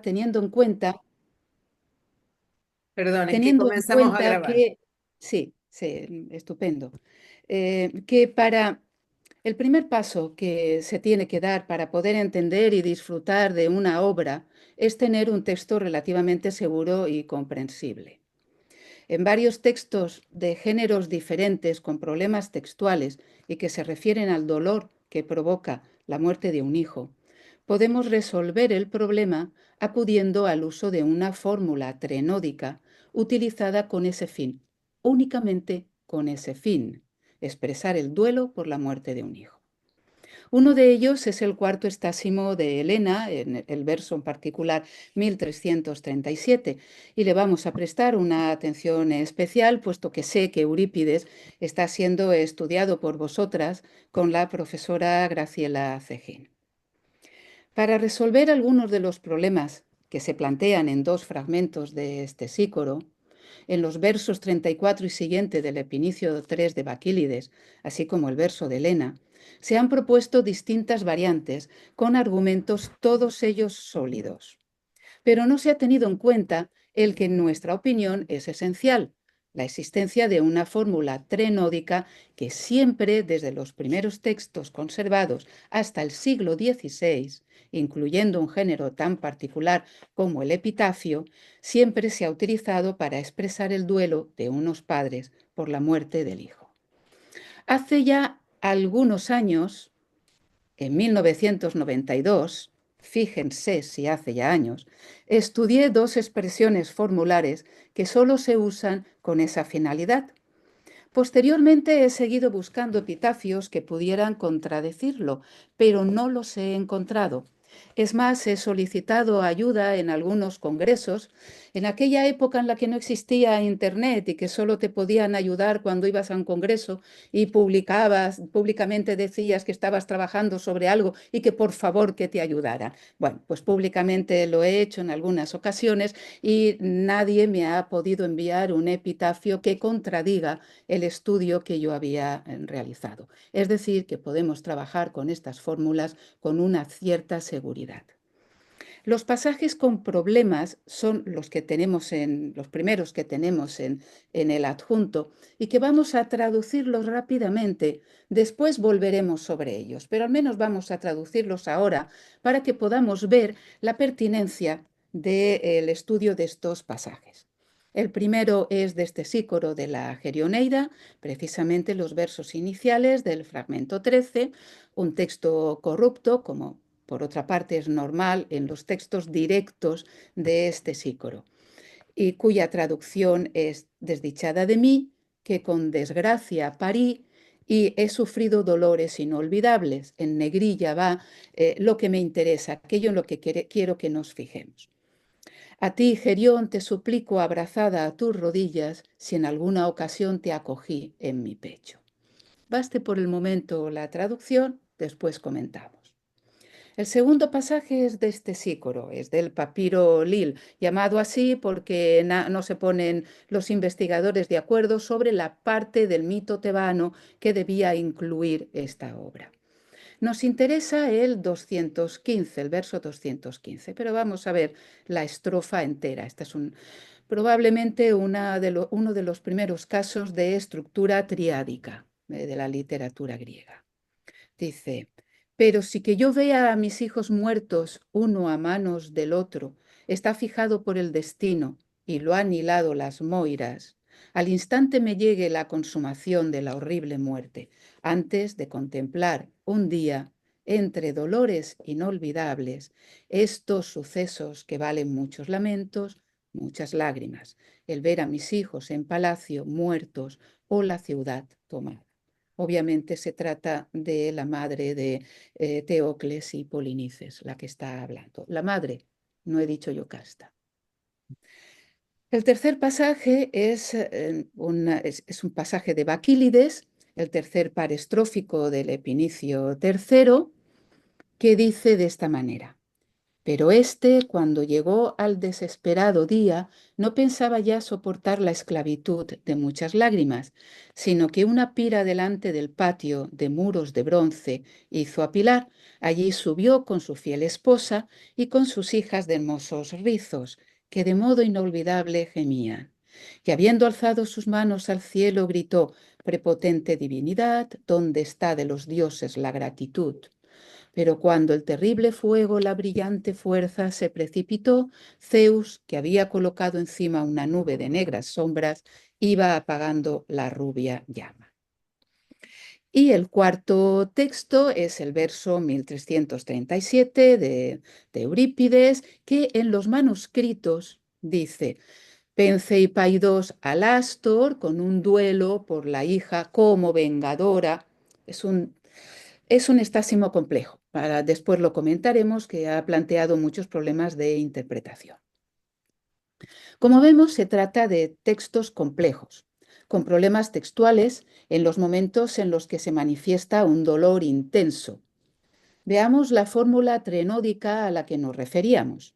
teniendo en cuenta, Perdón, es que comenzamos a grabar. que, sí, sí, estupendo, que para el primer paso que se tiene que dar para poder entender y disfrutar de una obra es tener un texto relativamente seguro y comprensible. En varios textos de géneros diferentes con problemas textuales y que se refieren al dolor que provoca la muerte de un hijo, podemos resolver el problema acudiendo al uso de una fórmula trenódica utilizada con ese fin, únicamente con ese fin, expresar el duelo por la muerte de un hijo. Uno de ellos es el cuarto estásimo de Helena, en el verso en particular 1337, y le vamos a prestar una atención especial, puesto que sé que Eurípides está siendo estudiado por vosotras con la profesora Graciela Cejín. Para resolver algunos de los problemas que se plantean en dos fragmentos de este sícoro, en los versos 34 y siguiente del Epinicio 3 de Baquílides, así como el verso de Helena, se han propuesto distintas variantes con argumentos todos ellos sólidos. Pero no se ha tenido en cuenta el que en nuestra opinión es esencial, la existencia de una fórmula trenódica que siempre, desde los primeros textos conservados hasta el siglo XVI, incluyendo un género tan particular como el epitafio, siempre se ha utilizado para expresar el duelo de unos padres por la muerte del hijo. Hace ya algunos años, en 1992, fíjense si hace ya años, estudié dos expresiones formulares que solo se usan con esa finalidad. Posteriormente he seguido buscando epitafios que pudieran contradecirlo, pero no los he encontrado. Es más, he solicitado ayuda en algunos congresos, en aquella época en la que no existía Internet y que solo te podían ayudar cuando ibas a un congreso y publicabas, públicamente decías que estabas trabajando sobre algo y que por favor que te ayudaran. Bueno, pues públicamente lo he hecho en algunas ocasiones y nadie me ha podido enviar un epitafio que contradiga el estudio que yo había realizado. Es decir, que podemos trabajar con estas fórmulas con una cierta seguridad. Los pasajes con problemas son los que tenemos los primeros que tenemos en el adjunto y que vamos a traducirlos rápidamente. Después volveremos sobre ellos, pero al menos vamos a traducirlos ahora para que podamos ver la pertinencia del estudio de estos pasajes. El primero es de este sícoro de la Gerioneida, precisamente los versos iniciales del fragmento 13, un texto corrupto, como por otra parte es normal en los textos directos de este sícoro, y cuya traducción es desdichada de mí, que con desgracia parí y he sufrido dolores inolvidables. En negrilla va lo que me interesa, aquello en lo que quiero que nos fijemos. A ti, Gerión, te suplico abrazada a tus rodillas, si en alguna ocasión te acogí en mi pecho. Baste por el momento la traducción, después comentamos. El segundo pasaje es de este sícoro, es del papiro Lil, llamado así porque no se ponen los investigadores de acuerdo sobre la parte del mito tebano que debía incluir esta obra. Nos interesa el 215, el verso 215, pero vamos a ver la estrofa entera. Este es probablemente uno de los primeros casos de estructura triádica de la literatura griega. Dice, pero si que yo vea a mis hijos muertos uno a manos del otro, está fijado por el destino y lo han hilado las moiras, al instante me llegue la consumación de la horrible muerte, antes de contemplar un día, entre dolores inolvidables, estos sucesos que valen muchos lamentos, muchas lágrimas, el ver a mis hijos en palacio muertos o la ciudad tomada. Obviamente se trata de la madre de Teocles y Polinices, la que está hablando. La madre, no he dicho Yocasta. El tercer pasaje es un pasaje de Baquílides, el tercer par estrófico del Epinicio III, que dice de esta manera. Pero éste, cuando llegó al desesperado día, no pensaba ya soportar la esclavitud de muchas lágrimas, sino que una pira delante del patio de muros de bronce hizo a Pilar. Allí subió con su fiel esposa y con sus hijas de hermosos rizos, que de modo inolvidable gemían. Y habiendo alzado sus manos al cielo, gritó: «Prepotente divinidad, ¿dónde está de los dioses la gratitud?». Pero cuando el terrible fuego, la brillante fuerza, se precipitó, Zeus, que había colocado encima una nube de negras sombras, iba apagando la rubia llama. Y el cuarto texto es el verso 1337 de Eurípides, que en los manuscritos dice: «Pensei Paidos al Astor con un duelo por la hija como vengadora». Es un estásimo complejo. Después lo comentaremos, que ha planteado muchos problemas de interpretación. Como vemos, se trata de textos complejos, con problemas textuales en los momentos en los que se manifiesta un dolor intenso. Veamos la fórmula trenódica a la que nos referíamos.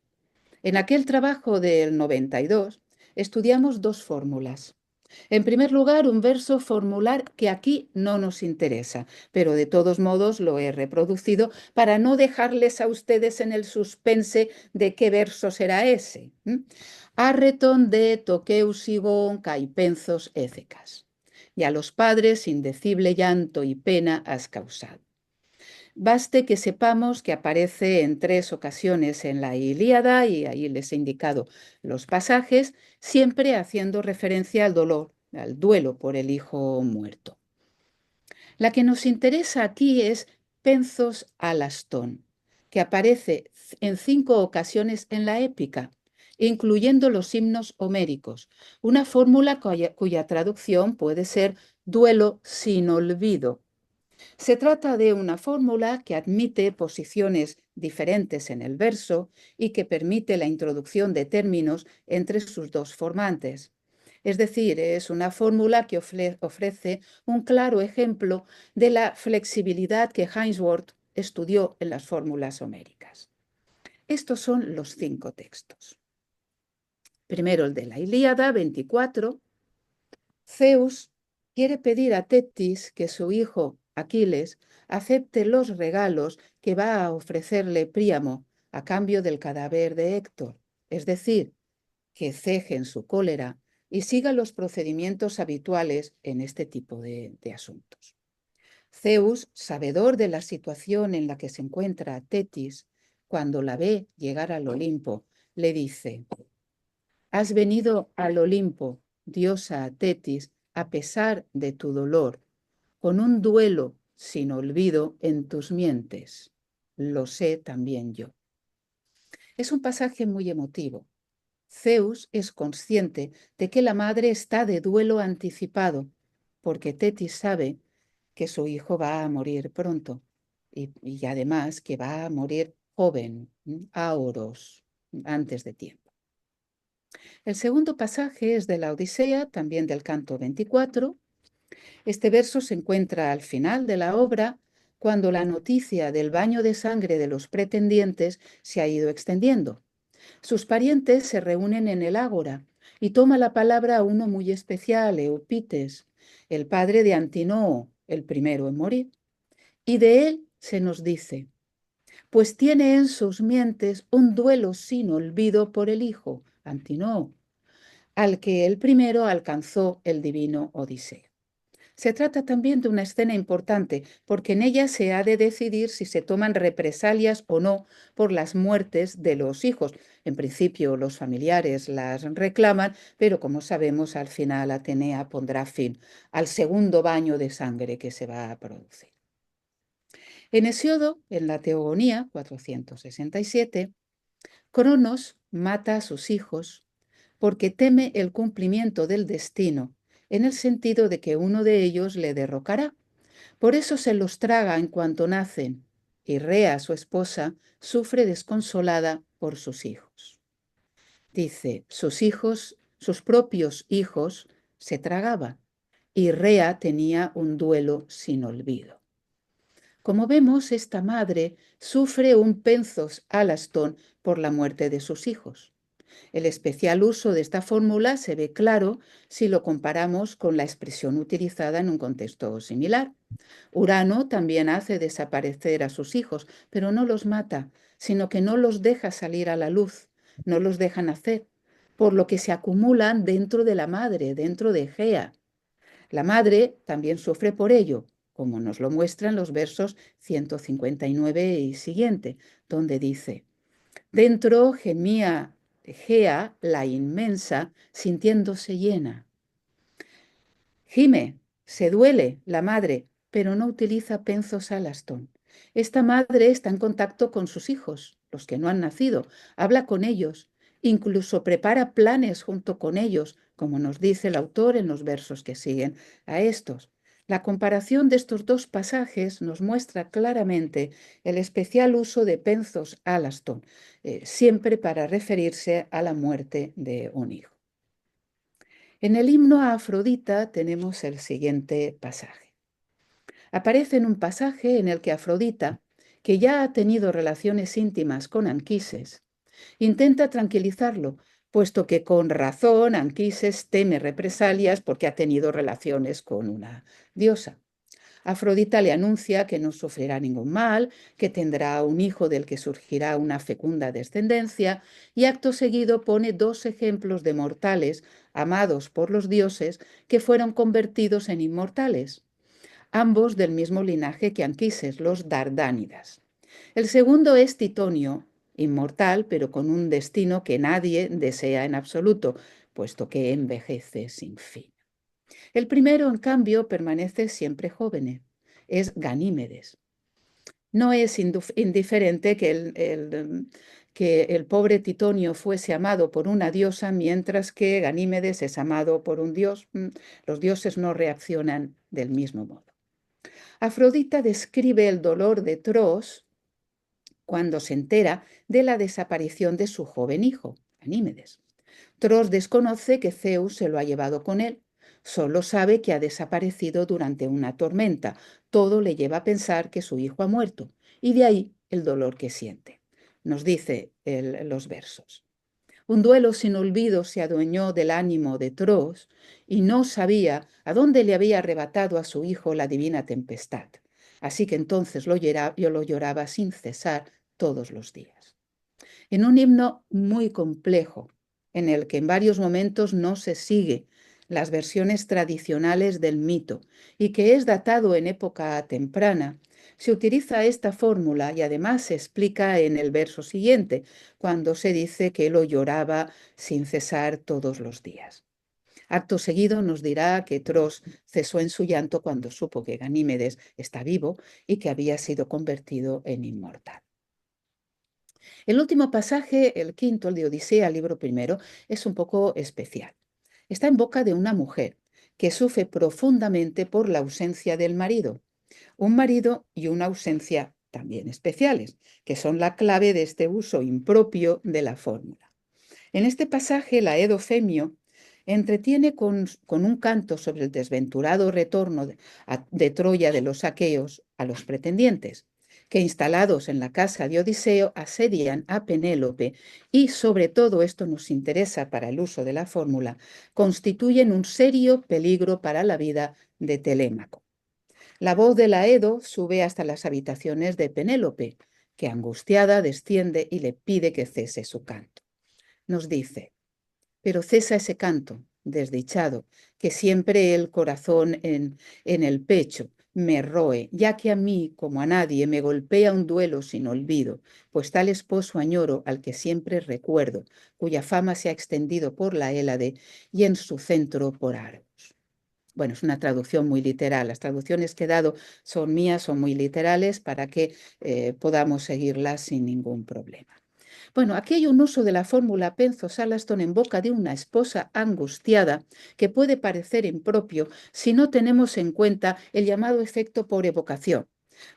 En aquel trabajo del 92 estudiamos dos fórmulas. En primer lugar, un verso formular que aquí no nos interesa, pero de todos modos lo he reproducido para no dejarles a ustedes en el suspense de qué verso será ese. Arreton de toqueusigón caipenzos écecas. Y a los padres indecible llanto y pena has causado. Baste que sepamos que aparece en 3 ocasiones en la Ilíada, y ahí les he indicado los pasajes, siempre haciendo referencia al dolor, al duelo por el hijo muerto. La que nos interesa aquí es Penzos Alastón, que aparece en 5 ocasiones en la épica, incluyendo los himnos homéricos, una fórmula cuya traducción puede ser duelo sin olvido. Se trata de una fórmula que admite posiciones diferentes en el verso y que permite la introducción de términos entre sus dos formantes. Es decir, es una fórmula que ofrece un claro ejemplo de la flexibilidad que Ainsworth estudió en las fórmulas homéricas. Estos son los 5 textos. Primero el de la Ilíada, 24. Zeus quiere pedir a Tetis que su hijo Aquiles acepte los regalos que va a ofrecerle Príamo a cambio del cadáver de Héctor, es decir, que ceje en su cólera y siga los procedimientos habituales en este tipo de asuntos. Zeus, sabedor de la situación en la que se encuentra Tetis, cuando la ve llegar al Olimpo, le dice: «Has venido al Olimpo, diosa Tetis, a pesar de tu dolor, con un duelo sin olvido en tus mientes. Lo sé también yo». Es un pasaje muy emotivo. Zeus es consciente de que la madre está de duelo anticipado, porque Tetis sabe que su hijo va a morir pronto y además que va a morir joven, aoros, antes de tiempo. El segundo pasaje es de la Odisea, también del canto 24. Este verso se encuentra al final de la obra, cuando la noticia del baño de sangre de los pretendientes se ha ido extendiendo. Sus parientes se reúnen en el ágora y toma la palabra uno muy especial, Eupites, el padre de Antinoo, el primero en morir. Y de él se nos dice: «Pues tiene en sus mientes un duelo sin olvido por el hijo, Antinoo, al que el primero alcanzó el divino Odiseo». Se trata también de una escena importante, porque en ella se ha de decidir si se toman represalias o no por las muertes de los hijos. En principio, los familiares las reclaman, pero como sabemos, al final Atenea pondrá fin al segundo baño de sangre que se va a producir. En Hesiodo, en la Teogonía 467, Cronos mata a sus hijos porque teme el cumplimiento del destino, en el sentido de que uno de ellos le derrocará. Por eso se los traga en cuanto nacen, y Rea, su esposa, sufre desconsolada por sus hijos. Dice: sus hijos, sus propios hijos, se tragaba, y Rea tenía un duelo sin olvido. Como vemos, esta madre sufre un penzos alastón por la muerte de sus hijos. El especial uso de esta fórmula se ve claro si lo comparamos con la expresión utilizada en un contexto similar. Urano también hace desaparecer a sus hijos, pero no los mata, sino que no los deja salir a la luz, no los deja nacer, por lo que se acumulan dentro de la madre, dentro de Gea. La madre también sufre por ello, como nos lo muestran los versos 159 y siguiente, donde dice: dentro gemía Gea, la inmensa, sintiéndose llena. Gime, se duele la madre, pero no utiliza penzos alastón. Esta madre está en contacto con sus hijos, los que no han nacido, habla con ellos, incluso prepara planes junto con ellos, como nos dice el autor en los versos que siguen a estos. La comparación de estos dos pasajes nos muestra claramente el especial uso de penzos alastón, siempre para referirse a la muerte de un hijo. En el himno a Afrodita tenemos el siguiente pasaje. Aparece en un pasaje en el que Afrodita, que ya ha tenido relaciones íntimas con Anquises, intenta tranquilizarlo, puesto que con razón Anquises teme represalias porque ha tenido relaciones con una diosa. Afrodita le anuncia que no sufrirá ningún mal, que tendrá un hijo del que surgirá una fecunda descendencia, y acto seguido pone dos ejemplos de mortales amados por los dioses que fueron convertidos en inmortales, ambos del mismo linaje que Anquises, los Dardánidas. El segundo es Titonio, inmortal, pero con un destino que nadie desea en absoluto, puesto que envejece sin fin. El primero, en cambio, permanece siempre joven. Es Ganímedes. No es indiferente que el pobre Titonio fuese amado por una diosa, mientras que Ganímedes es amado por un dios. Los dioses no reaccionan del mismo modo. Afrodita describe el dolor de Tros cuando se entera de la desaparición de su joven hijo, Ganímedes. Tros desconoce que Zeus se lo ha llevado con él. Solo sabe que ha desaparecido durante una tormenta. Todo le lleva a pensar que su hijo ha muerto, y de ahí el dolor que siente. Nos dice los versos. Un duelo sin olvido se adueñó del ánimo de Tros y no sabía a dónde le había arrebatado a su hijo la divina tempestad. Así que entonces yo lo lloraba sin cesar todos los días. En un himno muy complejo, en el que en varios momentos no se sigue las versiones tradicionales del mito y que es datado en época temprana, se utiliza esta fórmula y además se explica en el verso siguiente, cuando se dice que lo lloraba sin cesar todos los días. Acto seguido nos dirá que Tros cesó en su llanto cuando supo que Ganímedes está vivo y que había sido convertido en inmortal. El último pasaje, el quinto, el de Odisea, libro primero, es un poco especial. Está en boca de una mujer que sufre profundamente por la ausencia del marido. Un marido y una ausencia también especiales, que son la clave de este uso impropio de la fórmula. En este pasaje, la Edofemio entretiene con un canto sobre el desventurado retorno de Troya de los aqueos a los pretendientes, que instalados en la casa de Odiseo asedian a Penélope y, sobre todo, esto nos interesa para el uso de la fórmula, constituyen un serio peligro para la vida de Telémaco. La voz de la Edo sube hasta las habitaciones de Penélope, que angustiada desciende y le pide que cese su canto. Nos dice: pero cesa ese canto, desdichado, que siempre el corazón en el pecho me roe, ya que a mí, como a nadie, me golpea un duelo sin olvido, pues tal esposo añoro al que siempre recuerdo, cuya fama se ha extendido por la Hélade y en su centro por Argos. Bueno, es una traducción muy literal. Las traducciones que he dado son mías, son muy literales para que podamos seguirlas sin ningún problema. Bueno, aquí hay un uso de la fórmula Penzo-Salaston en boca de una esposa angustiada que puede parecer impropio si no tenemos en cuenta el llamado efecto por evocación,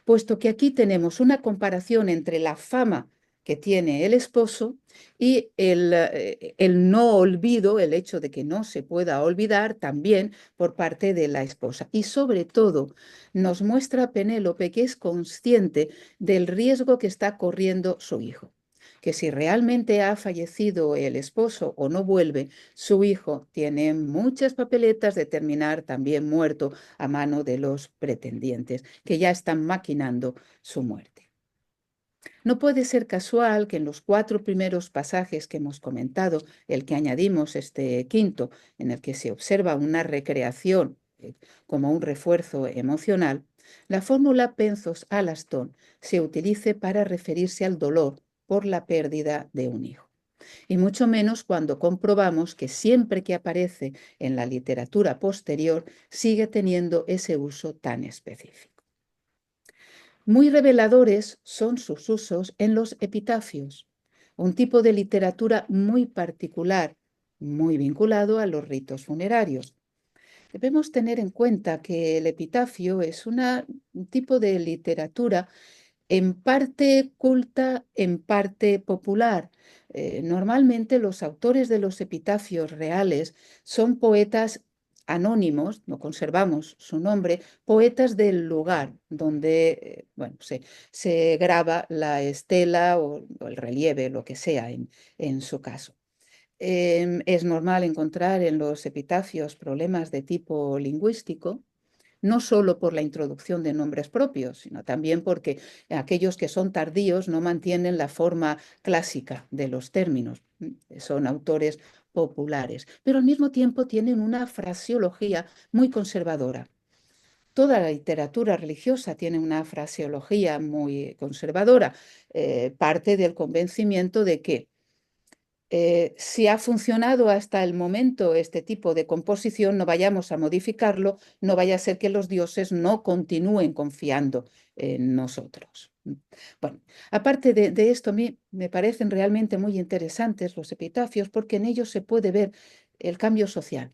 puesto que aquí tenemos una comparación entre la fama que tiene el esposo y el no olvido, el hecho de que no se pueda olvidar también por parte de la esposa. Y sobre todo nos muestra a Penélope que es consciente del riesgo que está corriendo su hijo, que si realmente ha fallecido el esposo o no vuelve, su hijo tiene muchas papeletas de terminar también muerto a mano de los pretendientes, que ya están maquinando su muerte. No puede ser casual que en los 4 primeros pasajes que hemos comentado, el que añadimos este quinto, en el que se observa una recreación como un refuerzo emocional, la fórmula Penzos-Alaston se utilice para referirse al dolor por la pérdida de un hijo. Y mucho menos cuando comprobamos que siempre que aparece en la literatura posterior sigue teniendo ese uso tan específico. Muy reveladores son sus usos en los epitafios, un tipo de literatura muy particular, muy vinculado a los ritos funerarios. Debemos tener en cuenta que el epitafio es un tipo de literatura en parte culta, en parte popular. Normalmente los autores de los epitafios reales son poetas anónimos, no conservamos su nombre, poetas del lugar donde bueno, se graba la estela o el relieve, lo que sea en su caso. Es normal encontrar en los epitafios problemas de tipo lingüístico, no solo por la introducción de nombres propios, sino también porque aquellos que son tardíos no mantienen la forma clásica de los términos. Son autores populares, pero al mismo tiempo tienen una fraseología muy conservadora. Toda la literatura religiosa tiene una fraseología muy conservadora. Parte del convencimiento de que si ha funcionado hasta el momento este tipo de composición, no vayamos a modificarlo, no vaya a ser que los dioses no continúen confiando en nosotros. Bueno, aparte de esto, a mí me parecen realmente muy interesantes los epitafios porque en ellos se puede ver el cambio social,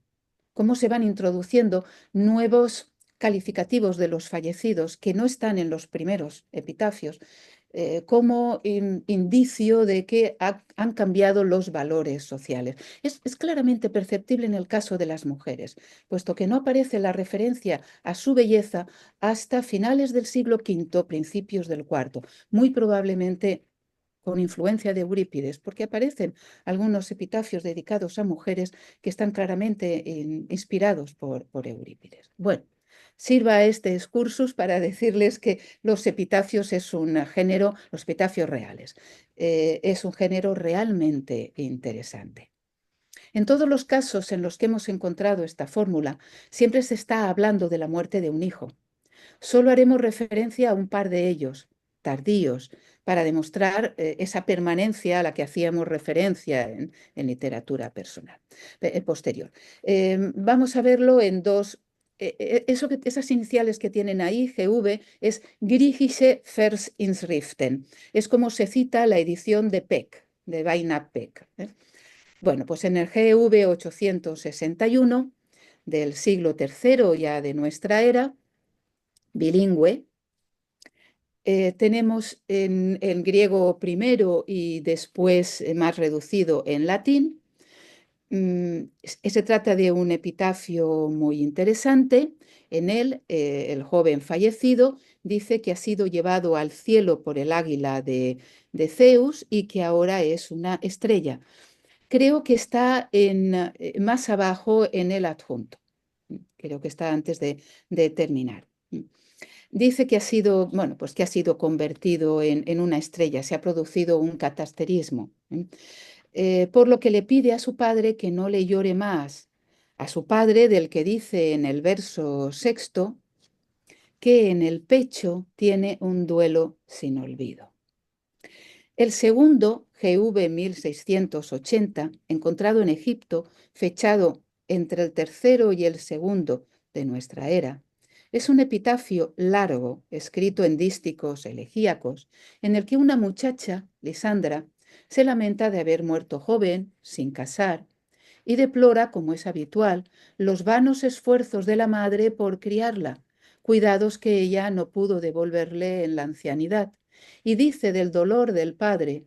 cómo se van introduciendo nuevos calificativos de los fallecidos que no están en los primeros epitafios, como indicio de que han cambiado los valores sociales. Es claramente perceptible en el caso de las mujeres, puesto que no aparece la referencia a su belleza hasta finales del siglo V, principios del IV, muy probablemente con influencia de Eurípides, porque aparecen algunos epitafios dedicados a mujeres que están claramente inspirados por Eurípides. Bueno, sirva este excursus para decirles que los epitafios es un género, los epitafios reales, es un género realmente interesante. En todos los casos en los que hemos encontrado esta fórmula, siempre se está hablando de la muerte de un hijo. Solo haremos referencia a un par de ellos, tardíos, para demostrar esa permanencia a la que hacíamos referencia en literatura personal, posterior. Vamos a verlo en dos. Esas iniciales que tienen ahí, GV, es Griechische Versinschriften. Es como se cita la edición de Peck, de Vaina Peck. Bueno, pues en el GV 861 del siglo III ya de nuestra era, bilingüe, tenemos en griego primero y después más reducido en latín. Se trata de un epitafio muy interesante. En él, el joven fallecido dice que ha sido llevado al cielo por el águila de Zeus y que ahora es una estrella. Creo que está más abajo en el adjunto. Creo que está antes de terminar. Dice que ha sido, bueno, pues que ha sido convertido en una estrella, se ha producido un catasterismo, por lo que le pide a su padre que no le llore más, a su padre del que dice en el verso sexto que en el pecho tiene un duelo sin olvido. El segundo, GV 1680, encontrado en Egipto, fechado entre el tercero y el segundo de nuestra era, es un epitafio largo, escrito en dísticos elegíacos, en el que una muchacha, Lisandra, se lamenta de haber muerto joven, sin casar, y deplora, como es habitual, los vanos esfuerzos de la madre por criarla, cuidados que ella no pudo devolverle en la ancianidad, y dice del dolor del padre,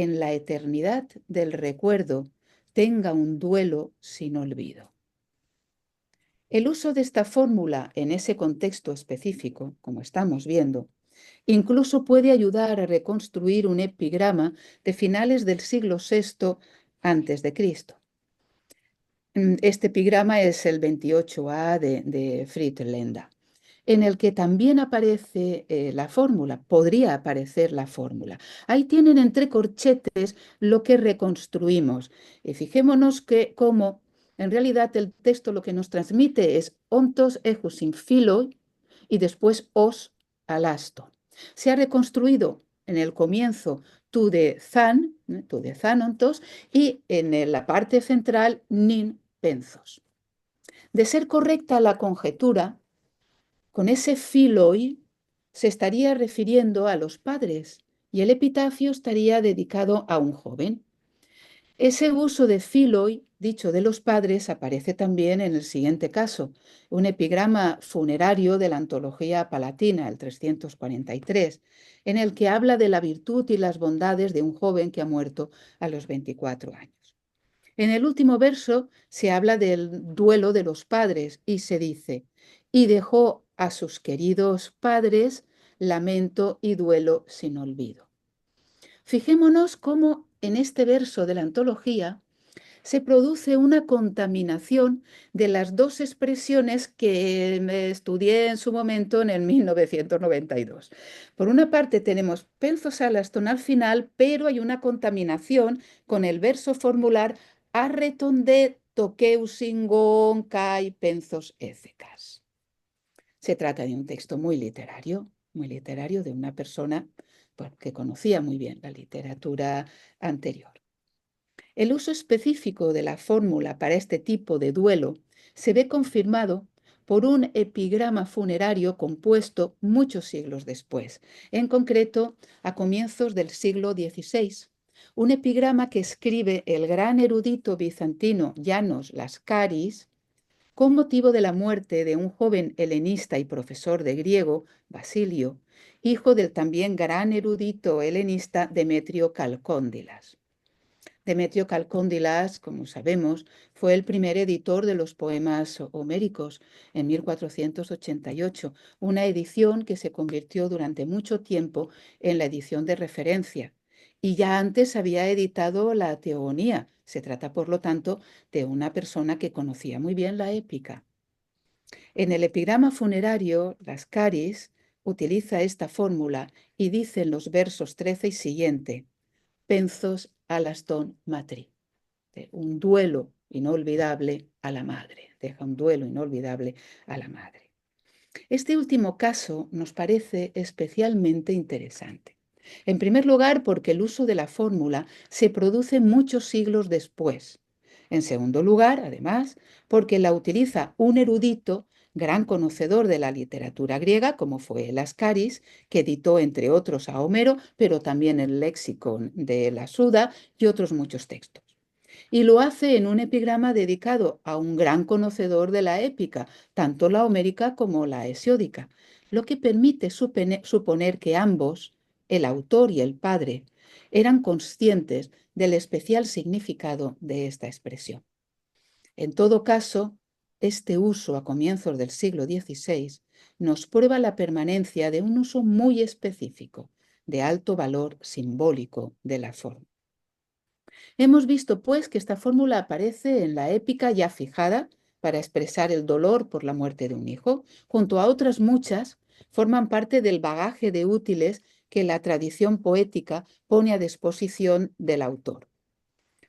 en la eternidad del recuerdo tenga un duelo sin olvido. El uso de esta fórmula en ese contexto específico, como estamos viendo, incluso puede ayudar a reconstruir un epigrama de finales del siglo VI antes de Cristo. Este epigrama es el 28a de Friedländer, en el que también aparece la fórmula, podría aparecer la fórmula. Ahí tienen entre corchetes lo que reconstruimos. Y fijémonos que como en realidad el texto lo que nos transmite es ontos ejus in philoi y después os alasto. Se ha reconstruido en el comienzo tu de ontos, y en la parte central nin penzos. De ser correcta la conjetura, con ese philoi se estaría refiriendo a los padres y el epitafio estaría dedicado a un joven. Ese uso de philoi, dicho de los padres, aparece también en el siguiente caso, un epigrama funerario de la Antología Palatina, el 343, en el que habla de la virtud y las bondades de un joven que ha muerto a los 24 años. En el último verso se habla del duelo de los padres y se dice, y dejó a sus queridos padres lamento y duelo sin olvido. Fijémonos cómo en este verso de la antología se produce una contaminación de las dos expresiones que estudié en su momento en el 1992. Por una parte tenemos penzos alaston al final, pero hay una contaminación con el verso formular arretonde toqueusingon kai penzos écecas. Se trata de un texto muy literario de una persona que conocía muy bien la literatura anterior. El uso específico de la fórmula para este tipo de duelo se ve confirmado por un epigrama funerario compuesto muchos siglos después, en concreto a comienzos del siglo XVI. Un epigrama que escribe el gran erudito bizantino János Lascaris con motivo de la muerte de un joven helenista y profesor de griego, Basilio, hijo del también gran erudito helenista Demetrio Calcóndilas. Demetrio Calcóndilas, como sabemos, fue el primer editor de los poemas homéricos en 1488, una edición que se convirtió durante mucho tiempo en la edición de referencia. Y ya antes había editado la Teogonía. Se trata, por lo tanto, de una persona que conocía muy bien la épica. En el epigrama funerario, Lascaris utiliza esta fórmula y dice en los versos 13 y siguiente, penzos alaston matri, un duelo inolvidable a la madre, deja un duelo inolvidable a la madre. Este último caso nos parece especialmente interesante. En primer lugar, porque el uso de la fórmula se produce muchos siglos después. En segundo lugar, además, porque la utiliza un erudito, gran conocedor de la literatura griega, como fue Lascaris, que editó entre otros a Homero, pero también el Léxico de la Suda y otros muchos textos. Y lo hace en un epigrama dedicado a un gran conocedor de la épica, tanto la homérica como la hesiódica, lo que permite suponer que ambos, el autor y el padre, eran conscientes del especial significado de esta expresión. En todo caso, este uso a comienzos del siglo XVI nos prueba la permanencia de un uso muy específico, de alto valor simbólico de la forma. Hemos visto, pues, que esta fórmula aparece en la épica ya fijada para expresar el dolor por la muerte de un hijo, junto a otras muchas, forman parte del bagaje de útiles que la tradición poética pone a disposición del autor.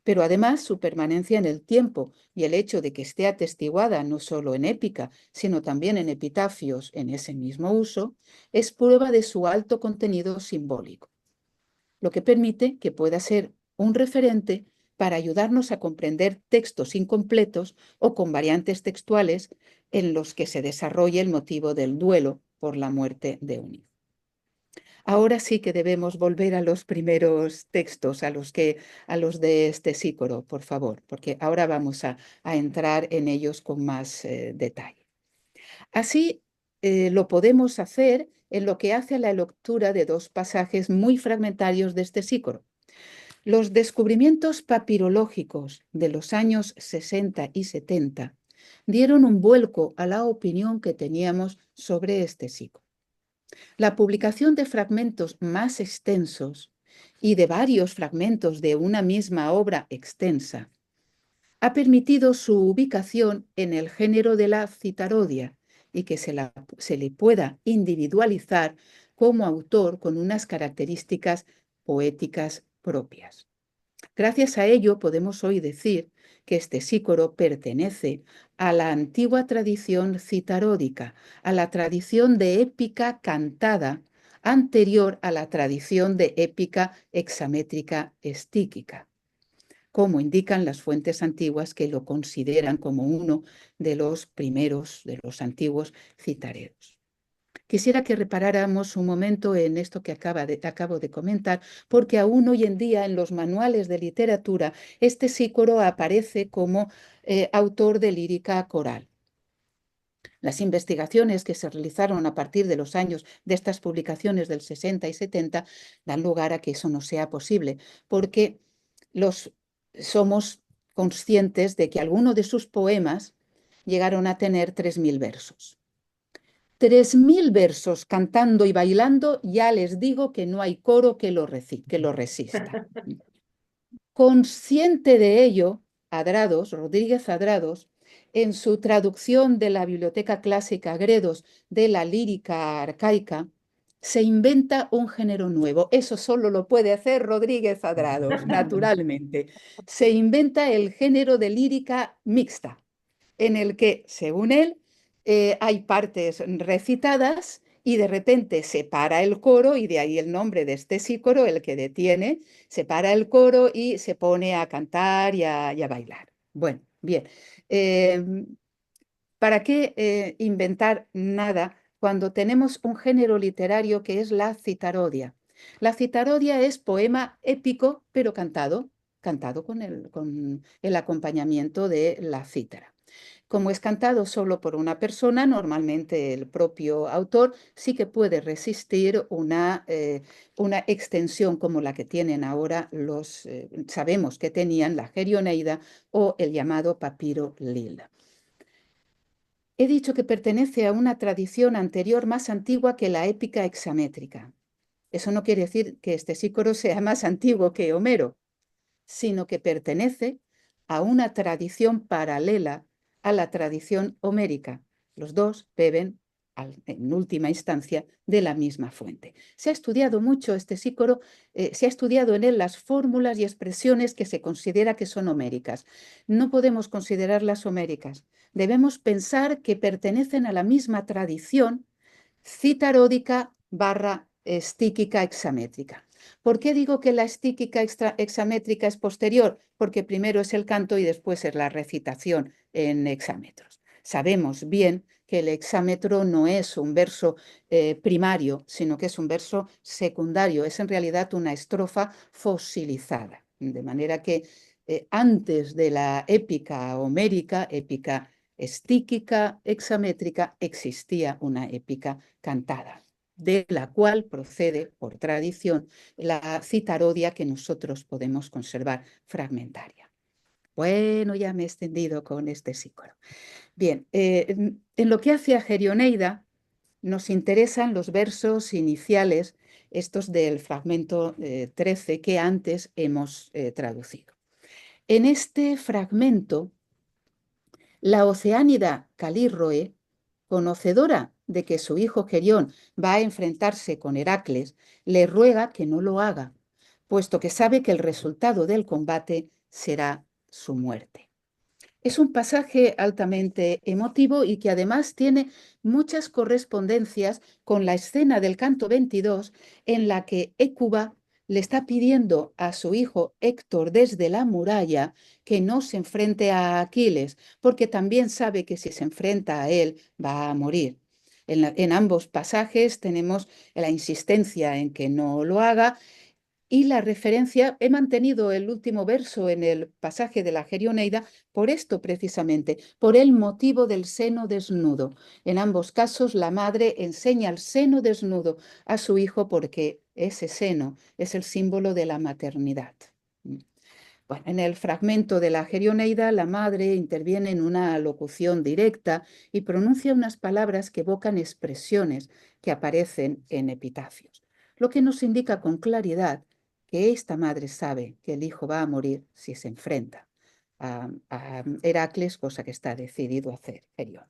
Pero además su permanencia en el tiempo y el hecho de que esté atestiguada no solo en épica, sino también en epitafios en ese mismo uso, es prueba de su alto contenido simbólico, lo que permite que pueda ser un referente para ayudarnos a comprender textos incompletos o con variantes textuales en los que se desarrolla el motivo del duelo por la muerte de un hijo. Ahora sí que debemos volver a los primeros textos, a los de este Sícoro, por favor, porque ahora vamos a entrar en ellos con más detalle. Así lo podemos hacer en lo que hace a la lectura de dos pasajes muy fragmentarios de este Sícoro. Los descubrimientos papirológicos de los años 60 y 70 dieron un vuelco a la opinión que teníamos sobre este siglo. La publicación de fragmentos más extensos y de varios fragmentos de una misma obra extensa ha permitido su ubicación en el género de la citarodia y que se le pueda individualizar como autor con unas características poéticas propias. Gracias a ello podemos hoy decir que este sícoro pertenece a la antigua tradición citaródica, a la tradición de épica cantada anterior a la tradición de épica hexamétrica estíquica, como indican las fuentes antiguas que lo consideran como uno de los primeros, de los antiguos citareros. Quisiera que reparáramos un momento en esto que acabo de comentar, porque aún hoy en día en los manuales de literatura este sícoro aparece como autor de lírica coral. Las investigaciones que se realizaron a partir de los años de estas publicaciones del 60 y 70 dan lugar a que eso no sea posible, porque somos conscientes de que algunos de sus poemas llegaron a tener 3.000 versos. 3.000 versos cantando y bailando, ya les digo que no hay coro que lo resista. Consciente de ello, Rodríguez Adrados, en su traducción de la Biblioteca Clásica Gredos de la lírica arcaica, se inventa un género nuevo. Eso solo lo puede hacer Rodríguez Adrados, naturalmente. Se inventa el género de lírica mixta, en el que, según él, hay partes recitadas y de repente se para el coro, y de ahí el nombre de este sícoro, el que detiene, se para el coro y se pone a cantar y a bailar. Bueno, bien. ¿Para qué inventar nada cuando tenemos un género literario que es la citarodia? La citarodia es poema épico, pero cantado con el acompañamiento de la cítara. Como es cantado solo por una persona, normalmente el propio autor sí que puede resistir una extensión como la que tienen ahora sabemos que tenían la Gerioneida o el llamado papiro lila. He dicho que pertenece a una tradición anterior más antigua que la épica hexamétrica. Eso no quiere decir que este sícoro sea más antiguo que Homero, sino que pertenece a una tradición paralela a la tradición homérica. Los dos beben, en última instancia, de la misma fuente. Se ha estudiado mucho este sícoro, se ha estudiado en él las fórmulas y expresiones que se considera que son homéricas. No podemos considerarlas homéricas. Debemos pensar que pertenecen a la misma tradición citaródica / estíquica hexamétrica. ¿Por qué digo que la estíquica hexamétrica es posterior? Porque primero es el canto y después es la recitación en hexámetros. Sabemos bien que el hexámetro no es un verso primario, sino que es un verso secundario. Es en realidad una estrofa fosilizada. De manera que antes de la épica homérica, épica estíquica hexamétrica, existía una épica cantada, de la cual procede, por tradición, la citarodia que nosotros podemos conservar fragmentaria. Bueno, ya me he extendido con este sícoro. Bien, en lo que hace a Gerioneida, nos interesan los versos iniciales, estos del fragmento 13 que antes hemos traducido. En este fragmento, la oceánida Calírroe, conocedora de que su hijo Gerión va a enfrentarse con Heracles, le ruega que no lo haga, puesto que sabe que el resultado del combate será su muerte. Es un pasaje altamente emotivo y que además tiene muchas correspondencias con la escena del canto 22 en la que Hécuba le está pidiendo a su hijo Héctor desde la muralla que no se enfrente a Aquiles, porque también sabe que si se enfrenta a él va a morir. En ambos pasajes tenemos la insistencia en que no lo haga y la referencia, he mantenido el último verso en el pasaje de la Gerioneida por esto precisamente, por el motivo del seno desnudo. En ambos casos la madre enseña el seno desnudo a su hijo porque ese seno es el símbolo de la maternidad. Bueno, en el fragmento de la Gerioneida, la madre interviene en una locución directa y pronuncia unas palabras que evocan expresiones que aparecen en epitafios, lo que nos indica con claridad que esta madre sabe que el hijo va a morir si se enfrenta a Heracles, cosa que está decidido a hacer Gerión.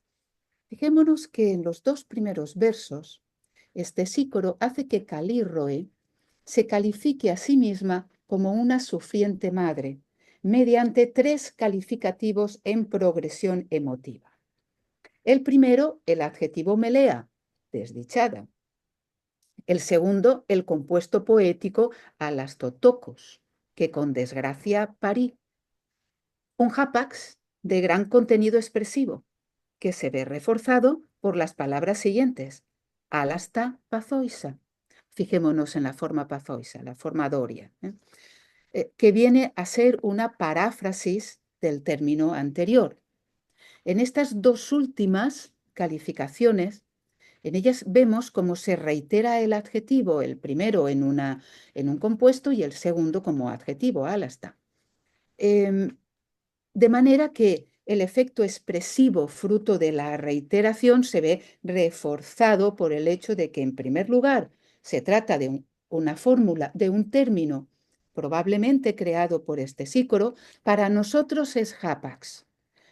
Fijémonos que en los dos primeros versos, este Sícoro hace que Calírroe se califique a sí misma como una sufriente madre, mediante tres calificativos en progresión emotiva. El primero, el adjetivo melea, desdichada. El segundo, el compuesto poético alastotocos, que con desgracia parí. Un hapax de gran contenido expresivo, que se ve reforzado por las palabras siguientes, alasta pazoisa. Fijémonos en la forma pazoisa, la forma doria, que viene a ser una paráfrasis del término anterior. En estas dos últimas calificaciones, en ellas vemos cómo se reitera el adjetivo, el primero en un compuesto y el segundo como adjetivo, alasta. De manera que el efecto expresivo fruto de la reiteración se ve reforzado por el hecho de que, en primer lugar, se trata de una fórmula, de un término probablemente creado por este Sícoro. Para nosotros es hapax.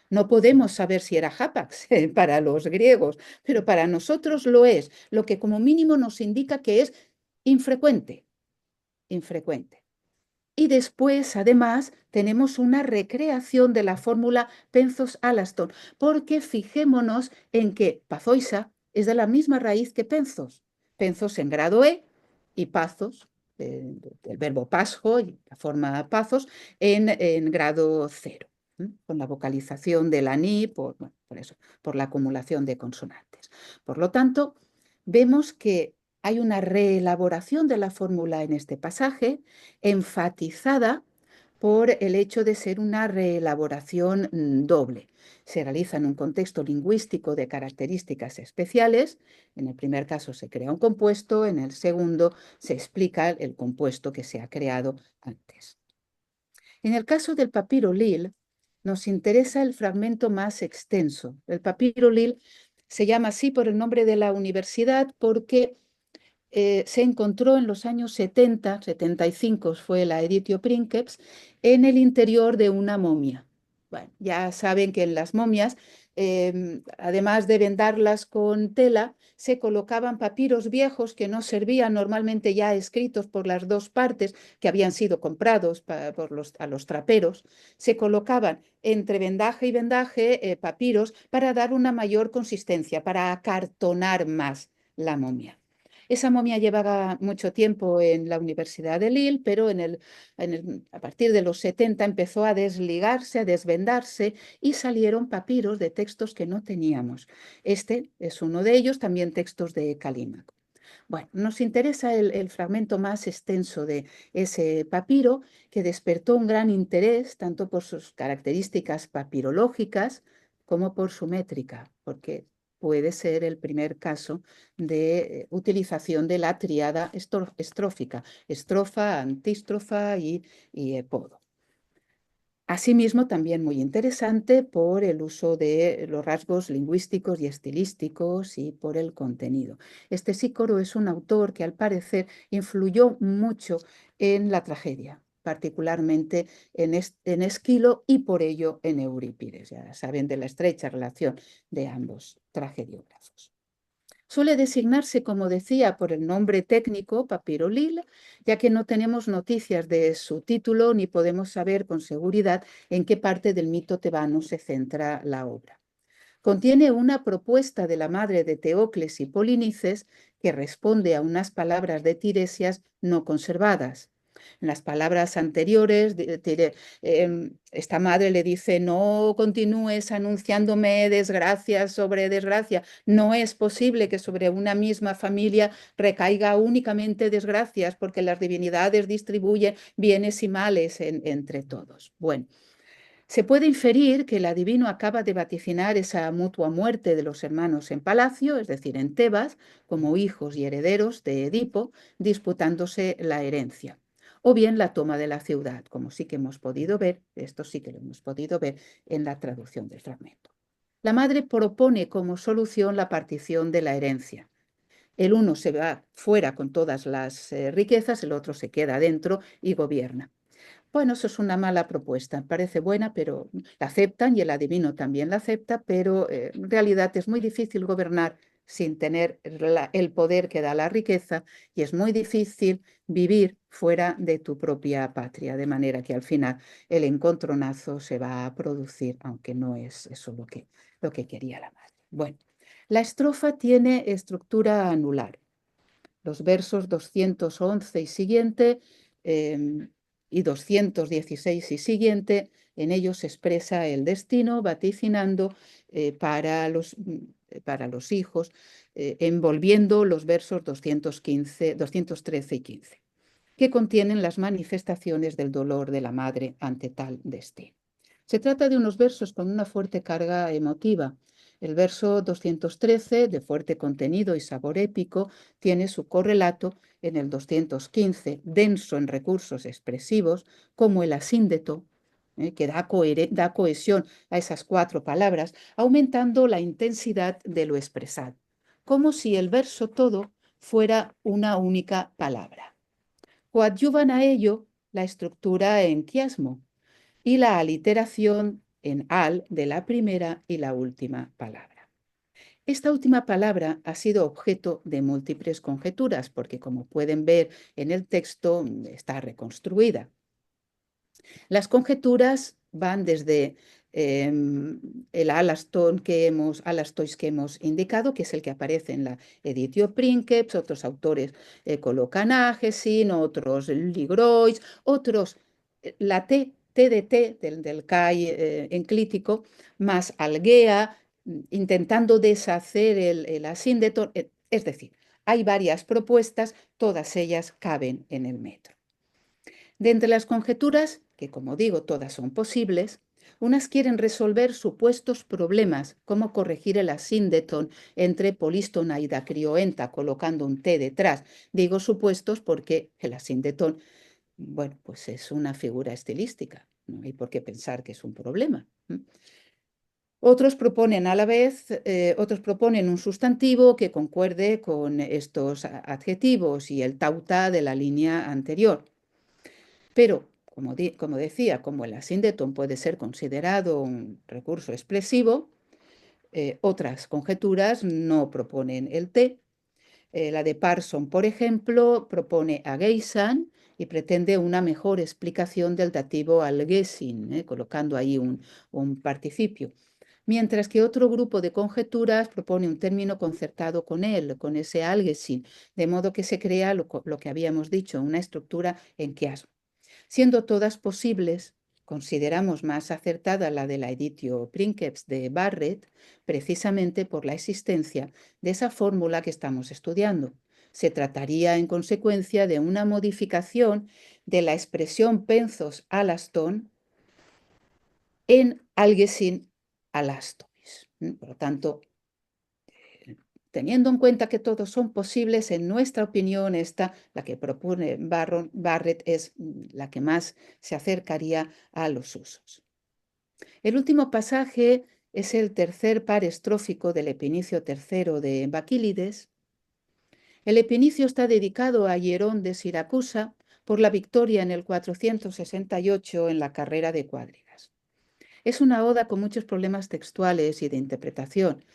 No podemos saber si era hapax para los griegos, pero para nosotros lo es, lo que como mínimo nos indica que es infrecuente, infrecuente. Y después, además, tenemos una recreación de la fórmula penzos-alaston, porque fijémonos en que pazoisa es de la misma raíz que penzos. Penzos en grado E y pazos, el verbo pasjo y la forma pazos, en grado cero, con la vocalización de la ni, bueno, por eso, por la acumulación de consonantes. Por lo tanto, vemos que hay una reelaboración de la fórmula en este pasaje, enfatizada por el hecho de ser una reelaboración doble. Se realiza en un contexto lingüístico de características especiales. En el primer caso se crea un compuesto, en el segundo se explica el compuesto que se ha creado antes. En el caso del papiro Lil, nos interesa el fragmento más extenso. El papiro Lil se llama así por el nombre de la universidad porque se encontró en los años 70, 75 fue la Editio Princeps, en el interior de una momia. Bueno, ya saben que en las momias, además de vendarlas con tela, se colocaban papiros viejos que no servían, normalmente ya escritos por las dos partes, que habían sido comprados a los traperos. Se colocaban entre vendaje y vendaje papiros para dar una mayor consistencia, para acartonar más la momia. Esa momia llevaba mucho tiempo en la Universidad de Lille, pero a partir de los 70 empezó a desligarse, a desvendarse y salieron papiros de textos que no teníamos. Este es uno de ellos, también textos de Calímaco. Bueno, nos interesa el fragmento más extenso de ese papiro, que despertó un gran interés tanto por sus características papirológicas como por su métrica, porque puede ser el primer caso de utilización de la tríada estrófica, estrofa, antístrofa y podo. Asimismo, también muy interesante por el uso de los rasgos lingüísticos y estilísticos y por el contenido. Este Sícoro es un autor que al parecer influyó mucho en la tragedia, particularmente en Esquilo y por ello en Eurípides. Ya saben de la estrecha relación de ambos tragediógrafos. Suele designarse, como decía, por el nombre técnico papiro Lil, ya que no tenemos noticias de su título ni podemos saber con seguridad en qué parte del mito tebano se centra la obra. Contiene una propuesta de la madre de Teocles y Polinices que responde a unas palabras de Tiresias no conservadas. En las palabras anteriores, esta madre le dice, no continúes anunciándome desgracia sobre desgracia. No es posible que sobre una misma familia recaiga únicamente desgracias, porque las divinidades distribuyen bienes y males entre todos. Bueno, se puede inferir que el adivino acaba de vaticinar esa mutua muerte de los hermanos en palacio, es decir, en Tebas, como hijos y herederos de Edipo, disputándose la herencia. o bien la toma de la ciudad, como sí que hemos podido ver, esto sí que lo hemos podido ver en la traducción del fragmento. La madre propone como solución la partición de la herencia. El uno se va fuera con todas las riquezas, el otro se queda dentro y gobierna. Bueno, eso es una mala propuesta, parece buena, pero la aceptan y el adivino también la acepta, pero en realidad es muy difícil gobernar sin tener el poder que da la riqueza y es muy difícil vivir fuera de tu propia patria, de manera que al final el encontronazo se va a producir, aunque no es eso lo que quería la madre. Bueno, la estrofa tiene estructura anular. Los versos 211 y siguiente y 216 y siguiente, en ellos se expresa el destino vaticinando para los hijos, envolviendo los versos 215, 213 y 15, que contienen las manifestaciones del dolor de la madre ante tal destino. Se trata de unos versos con una fuerte carga emotiva. El verso 213, de fuerte contenido y sabor épico, tiene su correlato en el 215, denso en recursos expresivos, como el asíndeto, que da cohesión a esas 4 palabras, aumentando la intensidad de lo expresado, como si el verso todo fuera una única palabra. Coadyuvan a ello la estructura en quiasmo y la aliteración en al de la primera y la última palabra. Esta última palabra ha sido objeto de múltiples conjeturas porque, como pueden ver en el texto, está reconstruida. Las conjeturas van desde el Alastois que hemos indicado, que es el que aparece en la Editio Princeps, otros autores colocan Agesin, otros Ligrois, otros la T de T del CAI enclítico, más Algea, intentando deshacer el asíndeto, es decir, hay varias propuestas, todas ellas caben en el metro. De entre las conjeturas, que como digo todas son posibles, unas quieren resolver supuestos problemas, como corregir el asíndeton entre polístona y dacrioenta colocando un T detrás. Digo supuestos porque el asíndeton, bueno, pues es una figura estilística, no hay por qué pensar que es un problema. Otros proponen a la vez, otros proponen un sustantivo que concuerde con estos adjetivos y el tauta de la línea anterior. Pero, como decía, como el asíndeton puede ser considerado un recurso expresivo, otras conjeturas no proponen el T. La de Parson, por ejemplo, propone a Geisan y pretende una mejor explicación del dativo al Gesin, colocando ahí un participio. Mientras que otro grupo de conjeturas propone un término concertado con él, con ese algesin, de modo que se crea lo que habíamos dicho, una estructura en quiasmo. Siendo todas posibles, consideramos más acertada la de la Editio Princeps de Barrett, precisamente por la existencia de esa fórmula que estamos estudiando. Se trataría, en consecuencia, de una modificación de la expresión penzos alaston en algesin alastois. Por lo tanto, teniendo en cuenta que todos son posibles, en nuestra opinión, la que propone Barrett, es la que más se acercaría a los usos. El último pasaje es el tercer par estrófico del Epinicio III de Baquílides. El Epinicio está dedicado a Hierón de Siracusa por la victoria en el 468 en la carrera de Cuadrigas. Es una oda con muchos problemas textuales y de interpretación.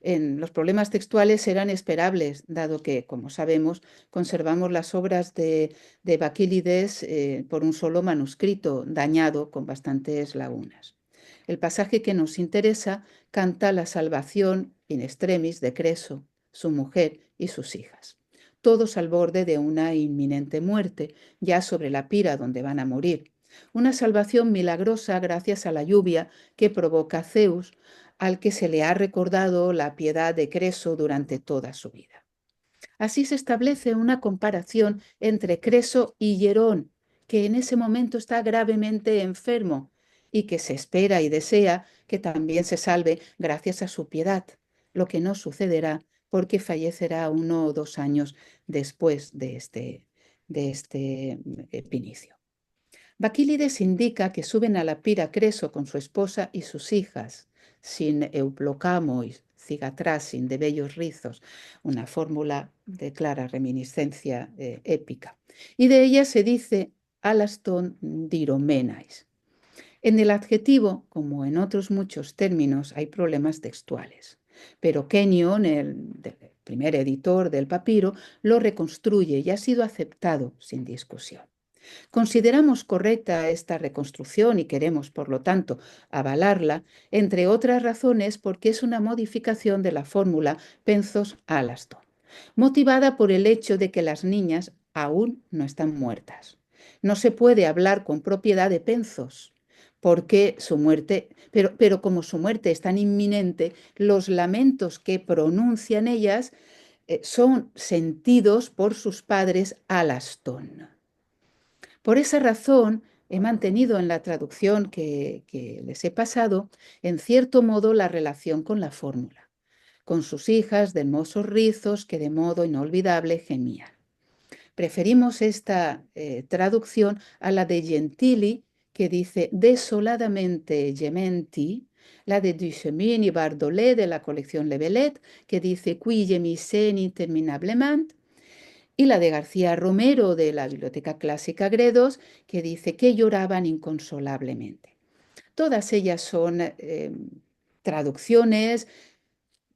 Los problemas textuales eran esperables, dado que, como sabemos, conservamos las obras de Baquílides por un solo manuscrito, dañado con bastantes lagunas. El pasaje que nos interesa canta la salvación in extremis de Creso, su mujer y sus hijas, todos al borde de una inminente muerte, ya sobre la pira donde van a morir. Una salvación milagrosa gracias a la lluvia que provoca Zeus, al que se le ha recordado la piedad de Creso durante toda su vida. Así se establece una comparación entre Creso y Hierón, que en ese momento está gravemente enfermo y que se espera y desea que también se salve gracias a su piedad, lo que no sucederá porque fallecerá 1 o 2 años después de de este pinicio. Baquílides indica que suben a la pira Creso con su esposa y sus hijas, sin Euplocamo y Cigatrasin de bellos rizos, una fórmula de clara reminiscencia épica. Y de ella se dice Alaston diromenais. En el adjetivo, como en otros muchos términos, hay problemas textuales, pero Kenyon, el primer editor del papiro, lo reconstruye y ha sido aceptado sin discusión. Consideramos correcta esta reconstrucción y queremos, por lo tanto, avalarla, entre otras razones porque es una modificación de la fórmula Penzos-Alaston, motivada por el hecho de que las niñas aún no están muertas. No se puede hablar con propiedad de Penzos, porque su muerte, pero como su muerte es tan inminente, los lamentos que pronuncian ellas son sentidos por sus padres Alaston. Por esa razón, he mantenido en la traducción que les he pasado, en cierto modo, la relación con la fórmula, con sus hijas de hermosos rizos que de modo inolvidable gemían. Preferimos esta traducción a la de Gentili, que dice desoladamente gementi, la de Duchemin y Bardolet de la colección Levelet, que dice qui gemisen interminablement, y la de García Romero de la Biblioteca Clásica Gredos, que dice que lloraban inconsolablemente. Todas ellas son traducciones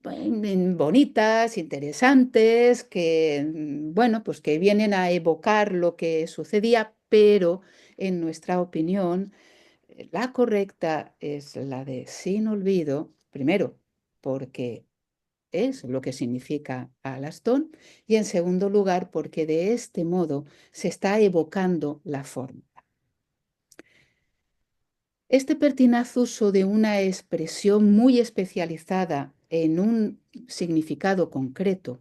bonitas, interesantes, que, bueno, pues que vienen a evocar lo que sucedía, pero en nuestra opinión, la correcta es la de sin olvido, primero, porque es lo que significa Alaston, y en segundo lugar, porque de este modo se está evocando la forma. Este pertinaz uso de una expresión muy especializada en un significado concreto,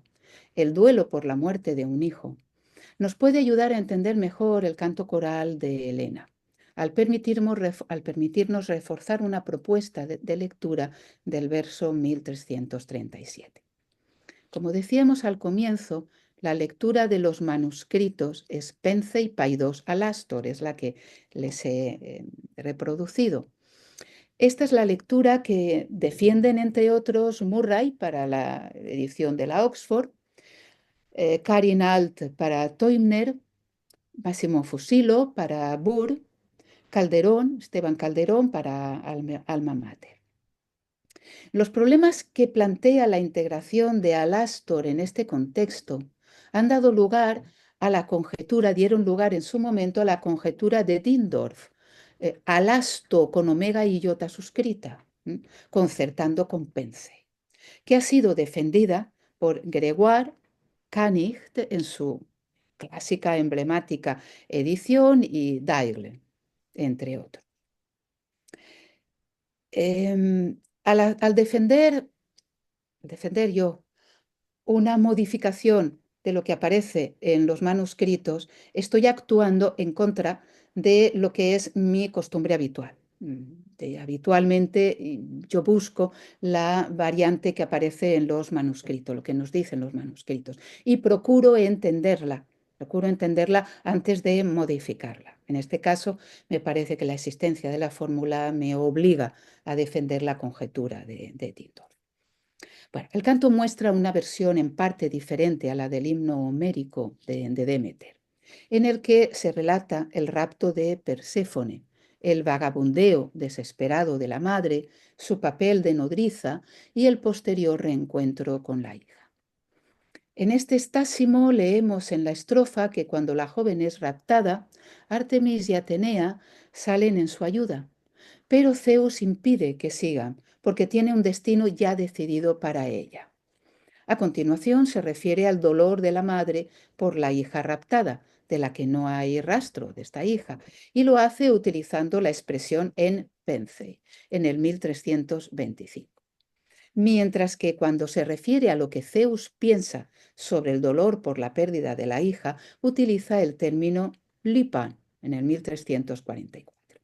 el duelo por la muerte de un hijo, nos puede ayudar a entender mejor el canto coral de Elena, al permitirnos reforzar una propuesta de lectura del verso 1337. Como decíamos al comienzo, la lectura de los manuscritos es Pence y Paidós Alastor, es la que les he reproducido. Esta es la lectura que defienden, entre otros, Murray para la edición de la Oxford, Karin Alt para Teubner, Massimo Fusilo para Burr, Esteban Calderón para Alma Mater. Los problemas que plantea la integración de Alastor en este contexto han dado lugar a la conjetura, dieron lugar en su momento a la conjetura de Dindorf, Alasto con omega y iota suscrita, concertando con Pence, que ha sido defendida por Gregoire Kanicht en su clásica emblemática edición y Daigle, entre otros. Al defender yo una modificación de lo que aparece en los manuscritos, estoy actuando en contra de lo que es mi costumbre habitual. Habitualmente yo busco la variante que aparece en los manuscritos, lo que nos dicen los manuscritos, y procuro entenderla antes de modificarla. En este caso, me parece que la existencia de la fórmula me obliga a defender la conjetura de Tito. Bueno, el canto muestra una versión en parte diferente a la del himno homérico de Deméter, en el que se relata el rapto de Perséfone, el vagabundeo desesperado de la madre, su papel de nodriza y el posterior reencuentro con la hija. En este estásimo leemos en la estrofa que cuando la joven es raptada, Artemis y Atenea salen en su ayuda, pero Zeus impide que sigan porque tiene un destino ya decidido para ella. A continuación se refiere al dolor de la madre por la hija raptada, de la que no hay rastro de esta hija, y lo hace utilizando la expresión en Pence, en el 1325. Mientras que cuando se refiere a lo que Zeus piensa sobre el dolor por la pérdida de la hija, utiliza el término lipan en el 1344.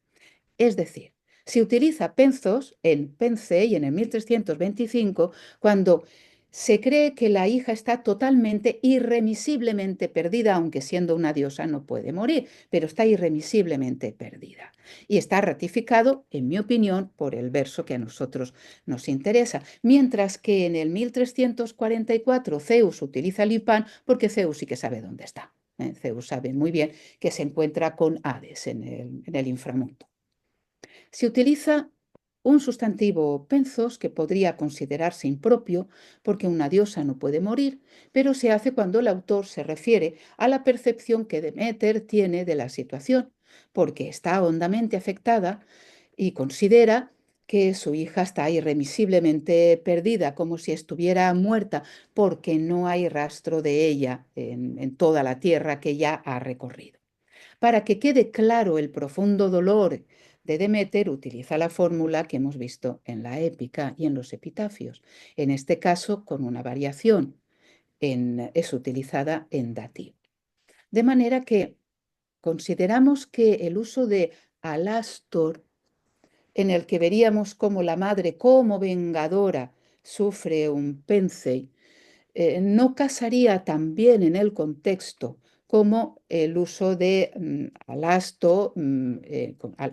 Es decir, se utiliza penzos en Pence y en el 1325 cuando Se cree que la hija está totalmente, irremisiblemente perdida, aunque siendo una diosa no puede morir, pero está irremisiblemente perdida. Y está ratificado, en mi opinión, por el verso que a nosotros nos interesa. Mientras que en el 1344 Zeus utiliza el Lipán porque Zeus sí que sabe dónde está. Zeus sabe muy bien que se encuentra con Hades en el inframundo. Se utiliza un sustantivo penzos que podría considerarse impropio porque una diosa no puede morir, pero se hace cuando el autor se refiere a la percepción que Deméter tiene de la situación, porque está hondamente afectada y considera que su hija está irremisiblemente perdida, como si estuviera muerta, porque no hay rastro de ella en toda la tierra que ya ha recorrido. Para que quede claro el profundo dolor de Deméter, utiliza la fórmula que hemos visto en la épica y en los epitafios, en este caso con una variación, es utilizada en dativo. De manera que consideramos que el uso de Alastor, en el que veríamos cómo la madre, como vengadora, sufre un pensei, no casaría tan bien en el contexto como el uso de alasto,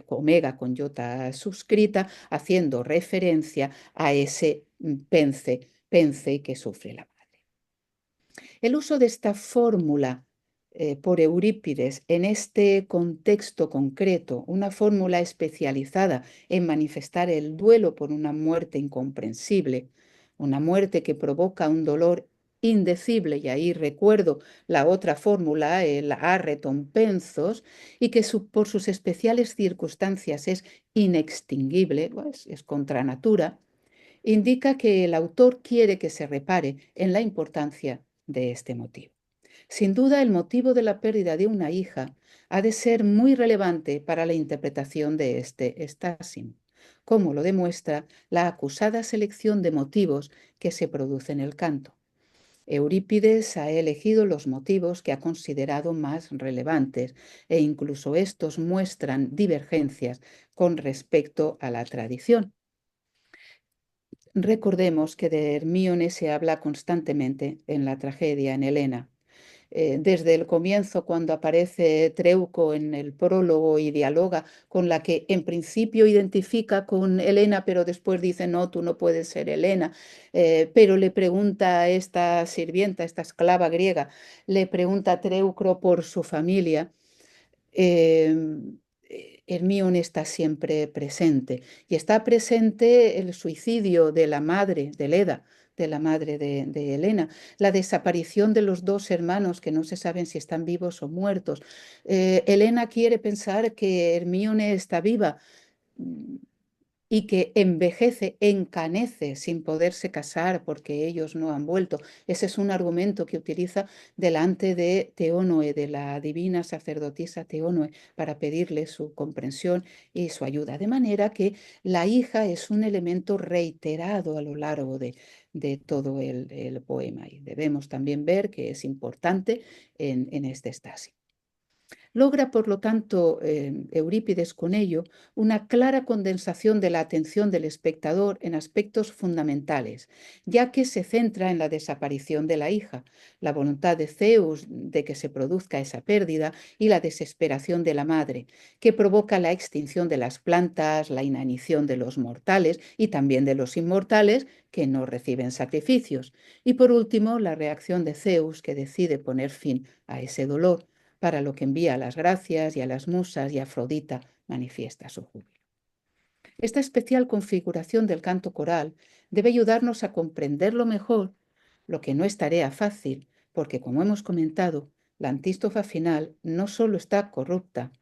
omega con iota suscrita, haciendo referencia a ese pense que sufre la madre. El uso de esta fórmula por Eurípides en este contexto concreto, una fórmula especializada en manifestar el duelo por una muerte incomprensible, una muerte que provoca un dolor indecible, y ahí recuerdo la otra fórmula, el arreton penzos, y que por sus especiales circunstancias es inextinguible, pues, es contra natura, indica que el autor quiere que se repare en la importancia de este motivo. Sin duda, el motivo de la pérdida de una hija ha de ser muy relevante para la interpretación de este estásimo, como lo demuestra la acusada selección de motivos que se produce en el canto. Eurípides ha elegido los motivos que ha considerado más relevantes e incluso estos muestran divergencias con respecto a la tradición. Recordemos que de Hermíone se habla constantemente en la tragedia en Helena. Desde el comienzo, cuando aparece Treuco en el prólogo y dialoga con la que en principio identifica con Helena, pero después dice, no, tú no puedes ser Helena, pero le pregunta a esta sirvienta, esta esclava griega, le pregunta a Treucro por su familia. Hermione está siempre presente y está presente el suicidio de la madre de Leda, de la madre de Helena, la desaparición de los dos hermanos que no se saben si están vivos o muertos. Helena quiere pensar que Hermione está viva y que envejece, encanece sin poderse casar porque ellos no han vuelto. Ese es un argumento que utiliza delante de Teónoe, de la divina sacerdotisa Teónoe, para pedirle su comprensión y su ayuda. De manera que la hija es un elemento reiterado a lo largo de todo el poema y debemos también ver que es importante en este estasio. Logra, por lo tanto, Eurípides con ello una clara condensación de la atención del espectador en aspectos fundamentales, ya que se centra en la desaparición de la hija, la voluntad de Zeus de que se produzca esa pérdida y la desesperación de la madre, que provoca la extinción de las plantas, la inanición de los mortales y también de los inmortales que no reciben sacrificios. Y por último, la reacción de Zeus, que decide poner fin a ese dolor, para lo que envía las gracias y a las musas, y Afrodita manifiesta su júbilo. Esta especial configuración del canto coral debe ayudarnos a comprenderlo mejor, lo que no es tarea fácil, porque como hemos comentado, la antístofa final no solo está corrupta,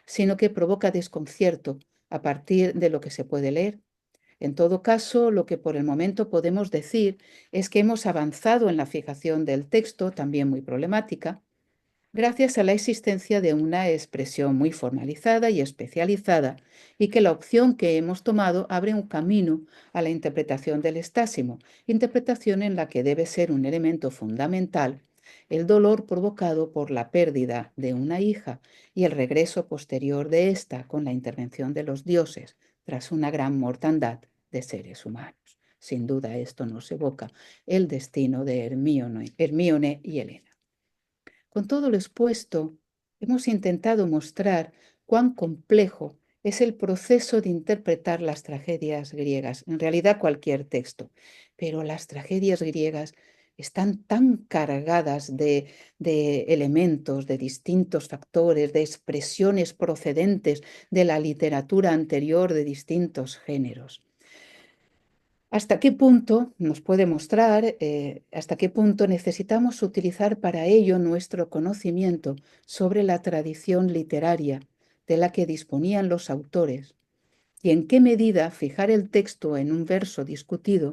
sino que provoca desconcierto a partir de lo que se puede leer. En todo caso, lo que por el momento podemos decir es que hemos avanzado en la fijación del texto, también muy problemática, gracias a la existencia de una expresión muy formalizada y especializada, y que la opción que hemos tomado abre un camino a la interpretación del estásimo, interpretación en la que debe ser un elemento fundamental el dolor provocado por la pérdida de una hija y el regreso posterior de ésta con la intervención de los dioses tras una gran mortandad de seres humanos. sin duda esto nos evoca el destino de Hermíone y Helena. Con todo lo expuesto, hemos intentado mostrar cuán complejo es el proceso de interpretar las tragedias griegas, en realidad cualquier texto, pero las tragedias griegas están tan cargadas de elementos, de distintos factores, de expresiones procedentes de la literatura anterior de distintos géneros. ¿Hasta qué punto nos puede mostrar, hasta qué punto necesitamos utilizar para ello nuestro conocimiento sobre la tradición literaria de la que disponían los autores? ¿Y en qué medida fijar el texto en un verso discutido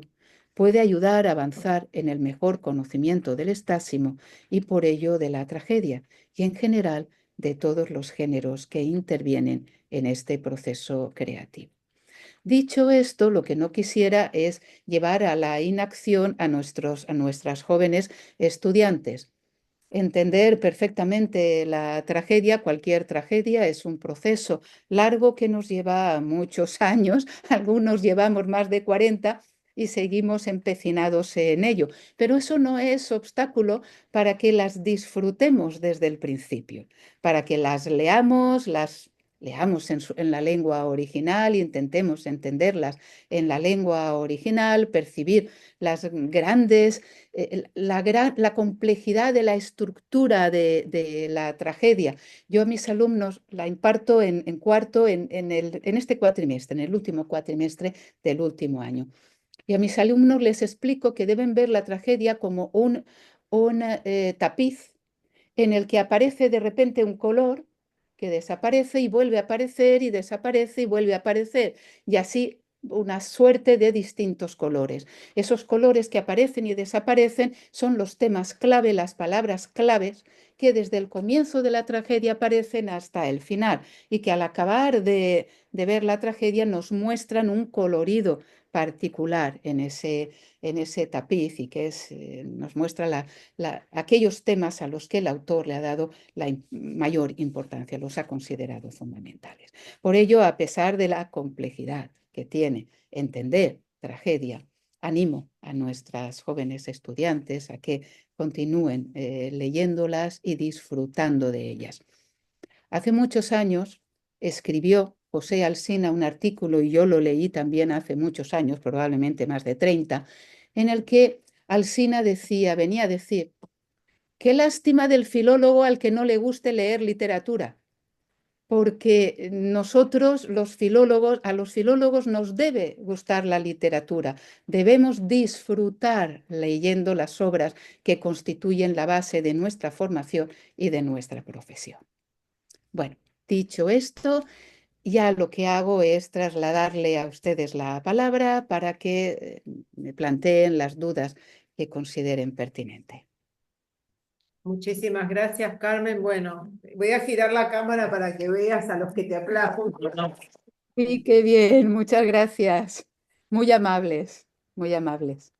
puede ayudar a avanzar en el mejor conocimiento del estásimo y por ello de la tragedia y en general de todos los géneros que intervienen en este proceso creativo? Dicho esto, lo que no quisiera es llevar a la inacción a nuestras jóvenes estudiantes. Entender perfectamente la tragedia, cualquier tragedia, es un proceso largo que nos lleva muchos años, algunos llevamos más de 40 y seguimos empecinados en ello, pero eso no es obstáculo para que las disfrutemos desde el principio, para que las leamos en la lengua original, intentemos entenderlas en la lengua original, percibir las grandes la complejidad de la estructura de la tragedia. Yo a mis alumnos la imparto en cuarto, en este cuatrimestre, en el último cuatrimestre del último año. Y a mis alumnos les explico que deben ver la tragedia como un tapiz en el que aparece de repente un color que desaparece y vuelve a aparecer y desaparece y vuelve a aparecer. Y así una suerte de distintos colores. Esos colores que aparecen y desaparecen son los temas clave, las palabras claves que desde el comienzo de la tragedia aparecen hasta el final y que al acabar de ver la tragedia nos muestran un colorido particular en ese tapiz y que nos muestra aquellos temas a los que el autor le ha dado la mayor importancia, los ha considerado fundamentales. Por ello, a pesar de la complejidad que tiene entender tragedia, animo a nuestras jóvenes estudiantes a que continúen leyéndolas y disfrutando de ellas. Hace muchos años escribió José Alsina un artículo, y yo lo leí también hace muchos años, probablemente más de 30, en el que Alsina venía a decir: qué lástima del filólogo al que no le guste leer literatura, porque nosotros, a los filólogos nos debe gustar la literatura, debemos disfrutar leyendo las obras que constituyen la base de nuestra formación y de nuestra profesión. Bueno, dicho esto, ya lo que hago es trasladarle a ustedes la palabra para que me planteen las dudas que consideren pertinentes. Muchísimas gracias, Carmen. Bueno, voy a girar la cámara para que veas a los que te aplauden. Sí, qué bien, muchas gracias. Muy amables, muy amables.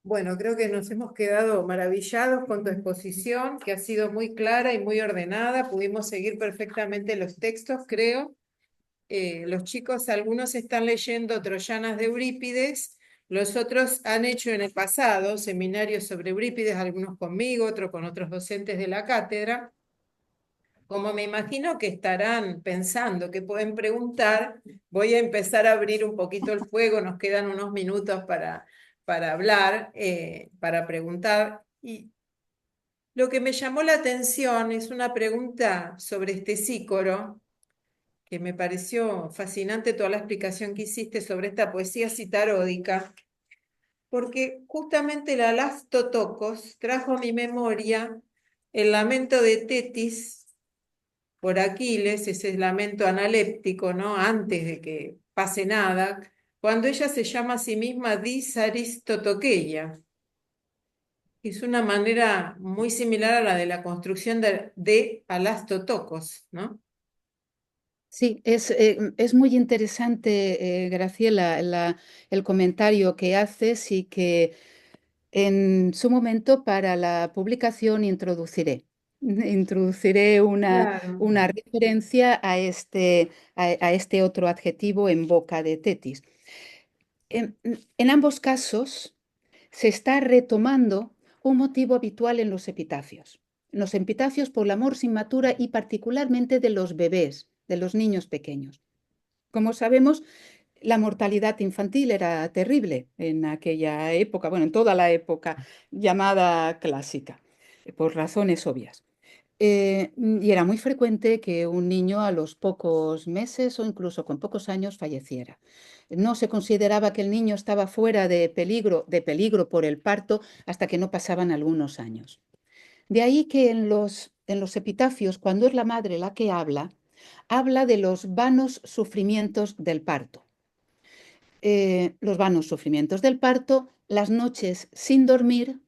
Bueno, creo que nos hemos quedado maravillados con tu exposición, que ha sido muy clara y muy ordenada. Pudimos seguir perfectamente los textos, creo. Los chicos, algunos están leyendo Troyanas de Eurípides, los otros han hecho en el pasado seminarios sobre Eurípides, algunos conmigo, otros con otros docentes de la cátedra. Como me imagino que estarán pensando que pueden preguntar, voy a empezar a abrir un poquito el fuego, nos quedan unos minutos para hablar, para preguntar. Y lo que me llamó la atención es una pregunta sobre este sícoro, que me pareció fascinante toda la explicación que hiciste sobre esta poesía citaródica, porque justamente la Lastotocos trajo a mi memoria el lamento de Tetis por Aquiles, ese lamento analéptico, ¿no? Antes de que pase nada, cuando ella se llama a sí misma Disaristotoqueia. Es una manera muy similar a la de la construcción de Alastotocos, ¿no? Sí, es muy interesante, Graciela, el comentario que haces y que en su momento para la publicación introduciré Claro. una referencia a este otro adjetivo en boca de Tetis. En ambos casos se está retomando un motivo habitual en los epitafios. En los epitafios por la mors inmatura y particularmente de los bebés, de los niños pequeños. Como sabemos, la mortalidad infantil era terrible en aquella época, bueno, en toda la época llamada clásica, por razones obvias. Y era muy frecuente que un niño a los pocos meses o incluso con pocos años falleciera. No se consideraba que el niño estaba fuera de peligro por el parto hasta que no pasaban algunos años. De ahí que en los epitafios, cuando es la madre la que habla de los vanos sufrimientos del parto. Los vanos sufrimientos del parto, las noches sin dormir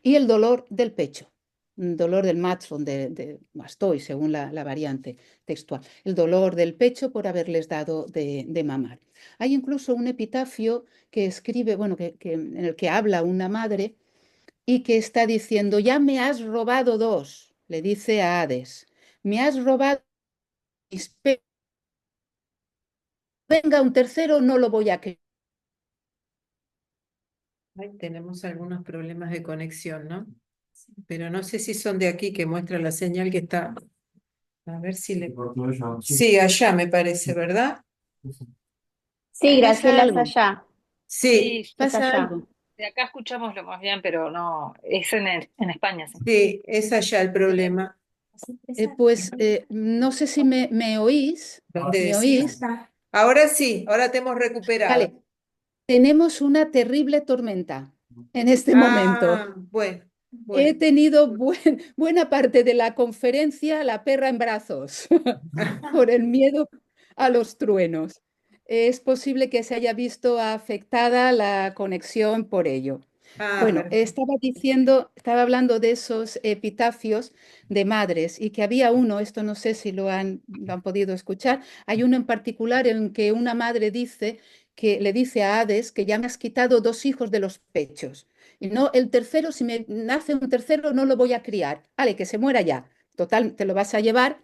y el dolor del pecho, dolor del matron, de mastoy, según la variante textual, el dolor del pecho por haberles dado de mamar. Hay incluso un epitafio que escribe, bueno, en el que habla una madre y que está diciendo, ya me has robado dos, le dice a Hades, me has robado mis pechos, venga un tercero, no lo voy a creer. Ahí tenemos algunos problemas de conexión, ¿no? Pero no sé si son de aquí que muestra la señal que está. A ver si le. Sí, allá me parece, ¿verdad? Sí, ¿Pasa Graciela, es algo? allá, Sí, es ¿Pasa allá. algo? De acá escuchamos lo más bien, pero no, es en España, sí. sí, es allá el problema. No sé si me oís. ¿Dónde ¿Me decís? oís? Ahora sí, ahora te hemos recuperado. Vale, tenemos una terrible tormenta en este momento. Ah, bueno, He bueno. tenido buena parte de la conferencia la perra en brazos por el miedo a los truenos. Es posible que se haya visto afectada la conexión por ello. Ah, Bueno, perfecto. estaba hablando de esos epitafios de madres y que había uno, esto no sé si lo han podido escuchar, hay uno en particular en que una madre dice que le dice a Hades que ya me has quitado dos hijos de los pechos. Y no, el tercero, si me nace un tercero, no lo voy a criar. Vale, que se muera ya. Total, te lo vas a llevar.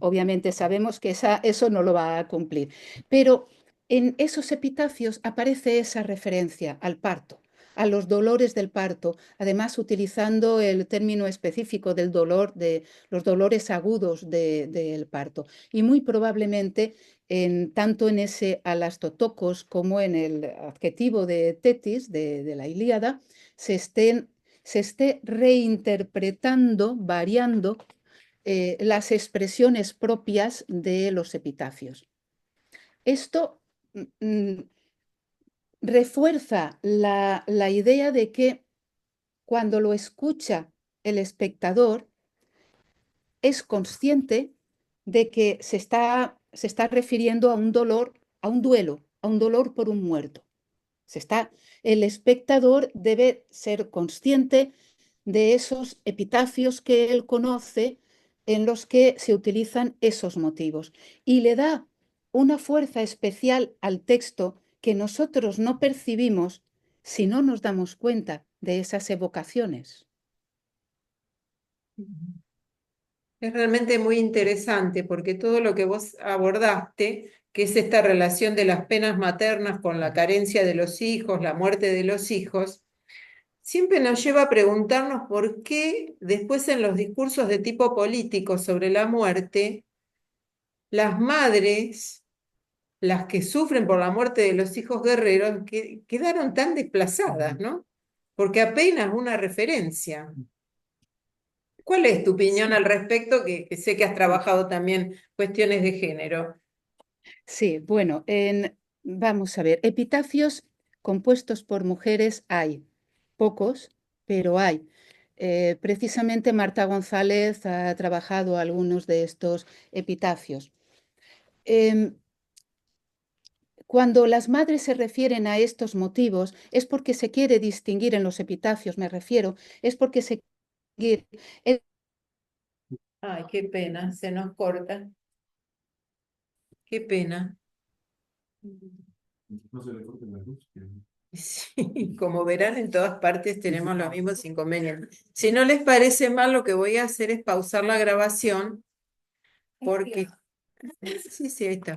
Obviamente sabemos que eso no lo va a cumplir. Pero en esos epitafios aparece esa referencia al parto, a los dolores del parto, además utilizando el término específico del dolor, de los dolores agudos del parto. Y muy probablemente, tanto en ese alastotocos como en el adjetivo de tetis, de la Ilíada, se esté reinterpretando, variando las expresiones propias de los epitafios. Esto mm, refuerza la idea de que cuando lo escucha el espectador es consciente de que se está refiriendo a un dolor, a un duelo, a un dolor por un muerto. El espectador debe ser consciente de esos epitafios que él conoce en los que se utilizan esos motivos y le da una fuerza especial al texto que nosotros no percibimos si no nos damos cuenta de esas evocaciones. Es realmente muy interesante porque todo lo que vos abordaste, que es esta relación de las penas maternas con la carencia de los hijos, la muerte de los hijos, siempre nos lleva a preguntarnos por qué después en los discursos de tipo político sobre la muerte, las madres, las que sufren por la muerte de los hijos guerreros, quedaron tan desplazadas, ¿no? Porque apenas una referencia. ¿Cuál es tu opinión Sí, al respecto? Que sé que has trabajado también cuestiones de género. sí, bueno, vamos a ver, epitafios compuestos por mujeres hay, pocos, pero hay. Precisamente Marta González ha trabajado algunos de estos epitafios. Em, Cuando las madres se refieren a estos motivos, es porque se quiere distinguir en los epitafios, me refiero, es porque se quiere distinguir. Ay, qué pena, se nos corta. Qué pena. Sí, como verán, en todas partes tenemos los mismos inconvenientes. Si no les parece mal, lo que voy a hacer es pausar la grabación porque. Sí, sí, ahí está.